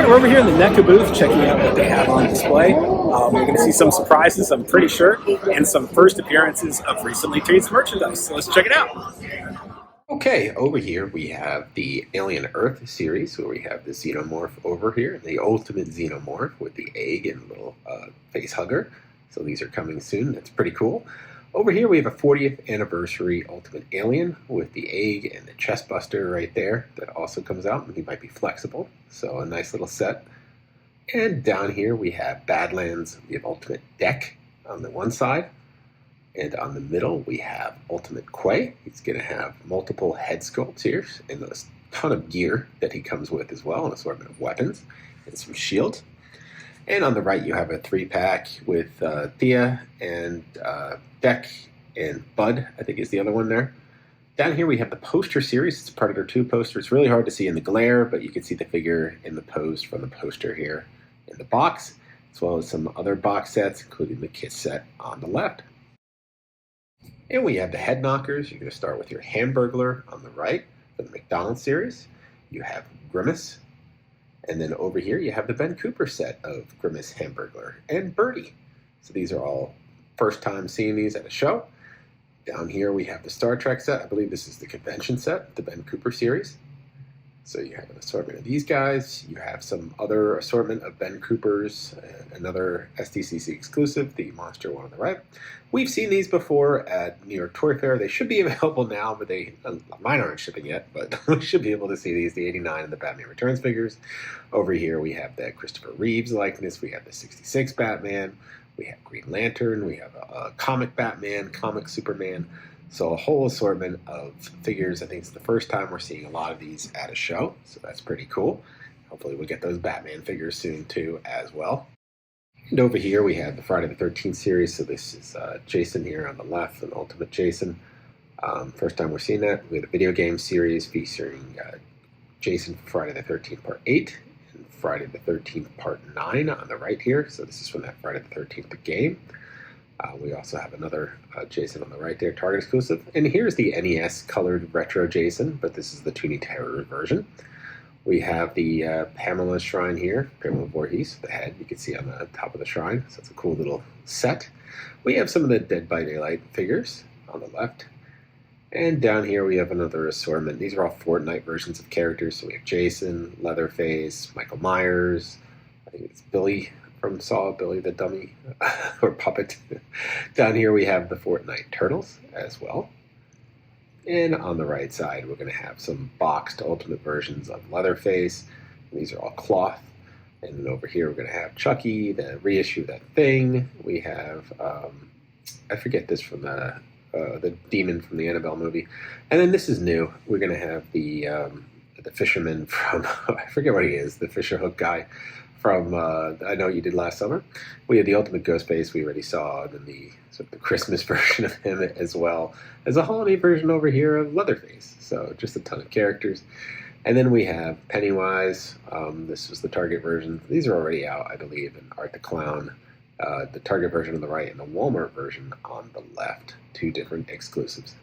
right, we're over here in the NECA booth checking out what they have on display. We're going to see some surprises, I'm pretty sure, and some first appearances of recently released merchandise. So let's check it out. Okay, over here we have the Alien Earth series, where we have the Xenomorph over here, the Ultimate Xenomorph with the egg and little face hugger. So these are coming soon. That's pretty cool. Over here we have a 40th anniversary Ultimate Alien with the egg and the chest buster right there. That also comes out, and he might be flexible. So a nice little set. And down here we have Badlands. We have Ultimate Deck on the one side. And on the middle, we have Ultimate Quay. He's going to have multiple head sculpts here and a ton of gear that he comes with as well, an assortment of weapons and some shields. And on the right, you have a 3-pack with Thea and Deck and Bud, I think is the other one there. Down here, we have the poster series. It's a Predator 2 poster. It's really hard to see in the glare, but you can see the figure in the pose from the poster here in the box, as well as some other box sets, including the kit set on the left. And we have the head knockers. You're going to start with your Hamburglar on the right for the McDonald's series. You have Grimace. And then over here you have the Ben Cooper set of Grimace, Hamburglar, and Birdie. So these are all first time seeing these at a show. Down here we have the Star Trek set. I believe this is the convention set, the Ben Cooper series. So you have an assortment of these guys. You have some other assortment of Ben Coopers, another SDCC exclusive, the monster one on the right. We've seen these before at New York Toy Fair. They should be available now, but mine aren't shipping yet, but we should be able to see these, the 89 and the Batman Returns figures. Over here we have the Christopher Reeves likeness. We have the 66 Batman. We have Green Lantern. We have a comic Batman, comic Superman. So a whole assortment of figures. I think it's the first time we're seeing a lot of these at a show, so that's pretty cool. Hopefully we'll get those Batman figures soon too as well. And over here we have the Friday the 13th series. So this is Jason here on the left, an Ultimate Jason. First time we're seeing that. We have a video game series featuring Jason from Friday the 13th Part 8 and Friday the 13th Part 9 on the right here. So this is from that Friday the 13th game. We also have another Jason on the right there, Target exclusive. And here's the NES colored retro Jason, but this is the Toony Terror version. We have the Pamela shrine here, Pamela Voorhees, the head you can see on the top of the shrine. So it's a cool little set. We have some of the Dead by Daylight figures on the left. And down here we have another assortment. These are all Fortnite versions of characters. So we have Jason, Leatherface, Michael Myers, I think it's Billy from Saw, Billy the Dummy, or Puppet. Down here we have the Fortnite Turtles as well. And on the right side, we're going to have some boxed ultimate versions of Leatherface. These are all cloth. And then over here, we're going to have Chucky, the reissue of That Thing. We have, I forget this from the demon from the Annabelle movie. And then this is new. We're going to have the fisherman from, I forget what he is, the fisher hook guy from I Know What You Did Last Summer. We have the Ultimate Ghostface we already saw, and then the sort of the Christmas version of him, as well as a holiday version over here of Leatherface. So just a ton of characters. And then we have Pennywise. This was the Target version. These are already out, I believe, in Art the Clown. The Target version on the right and the Walmart version on the left. Two different exclusives.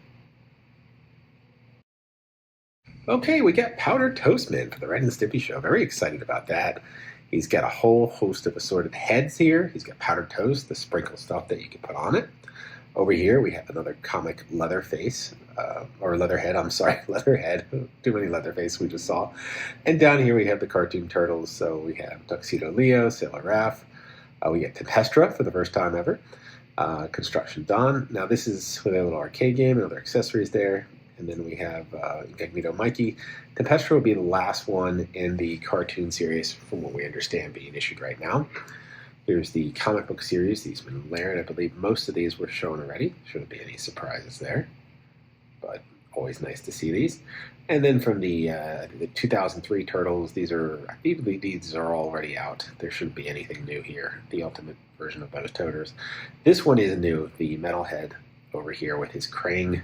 Okay, we got Powdered Toast Man for the Ren and Stimpy show. Very excited about that. He's got a whole host of assorted heads here. He's got powdered toast, the sprinkle stuff that you can put on it. Over here, we have another comic Leatherface, or Leatherhead, I'm sorry, Leatherhead. Too many Leatherface we just saw. And down here we have the cartoon turtles. So we have Tuxedo Leo, Sailor Raph. We get Tempestra for the first time ever. Construction Dawn. Now this is with a little arcade game and other accessories there. And then we have Incognito Mikey. Tempestra will be the last one in the cartoon series, from what we understand, being issued right now. Here's the comic book series. These have been layered. I believe most of these were shown already. Shouldn't be any surprises there. But always nice to see these. And then from the 2003 Turtles, these are, I believe these are already out. There shouldn't be anything new here. The ultimate version of those Toters. This one is new. The Metalhead over here with his Krang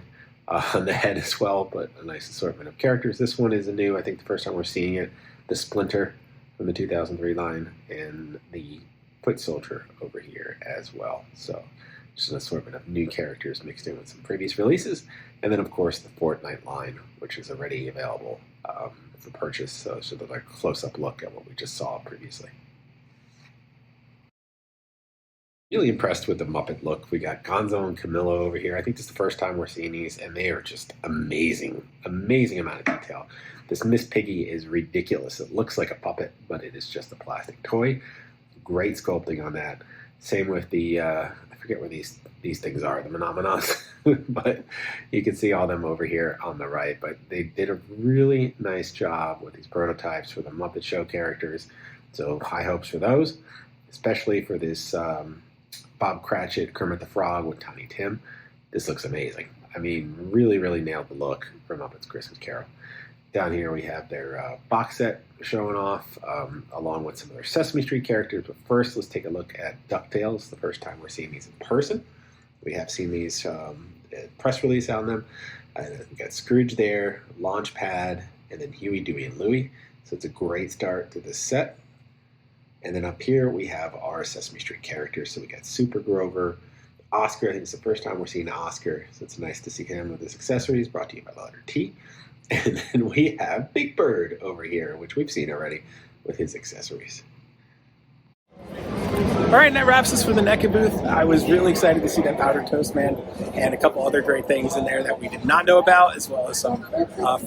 on the head as well, but a nice assortment of characters. This one is a new, I think the first time we're seeing it, the Splinter from the 2003 line, and the Foot Soldier over here as well. So just an assortment of new characters mixed in with some previous releases. And then, of course, the Fortnite line, which is already available for purchase. So there's a close-up look at what we just saw previously. Really impressed with the Muppet look. We got Gonzo and Camilla over here. I think this is the first time we're seeing these, and they are just amazing. Amazing amount of detail. This Miss Piggy is ridiculous. It looks like a puppet, but it is just a plastic toy. Great sculpting on that. Same with the, I forget where these things are, the Phenomenons, but you can see all them over here on the right. But they did a really nice job with these prototypes for the Muppet Show characters. So high hopes for those, especially for this Bob Cratchit, Kermit the Frog with Tiny Tim. This looks amazing. I mean, really, really nailed the look for Muppets Christmas Carol. Down here we have their box set showing off, along with some of their Sesame Street characters. But first, let's take a look at DuckTales, the first time we're seeing these in person. We have seen these press release on them. We got Scrooge there, Launchpad, and then Huey, Dewey, and Louie. So it's a great start to this set. And then up here we have our Sesame Street characters. So we got Super Grover, Oscar. I think it's the first time we're seeing Oscar, so it's nice to see him with his accessories, brought to you by the letter T. And then we have Big Bird over here, which we've seen already with his accessories. All right, and that wraps us for the NECA booth. I was really excited to see that Powdered Toast Man and a couple other great things in there that we did not know about, as well as some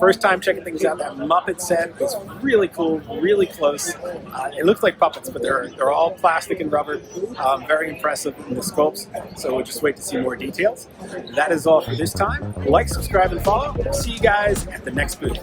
first time checking things out. That Muppet set was really cool, really close. It looks like puppets, but they're all plastic and rubber. Very impressive in the sculpts, so we'll just wait to see more details. That is all for this time. Like, subscribe, and follow. See you guys at the next booth.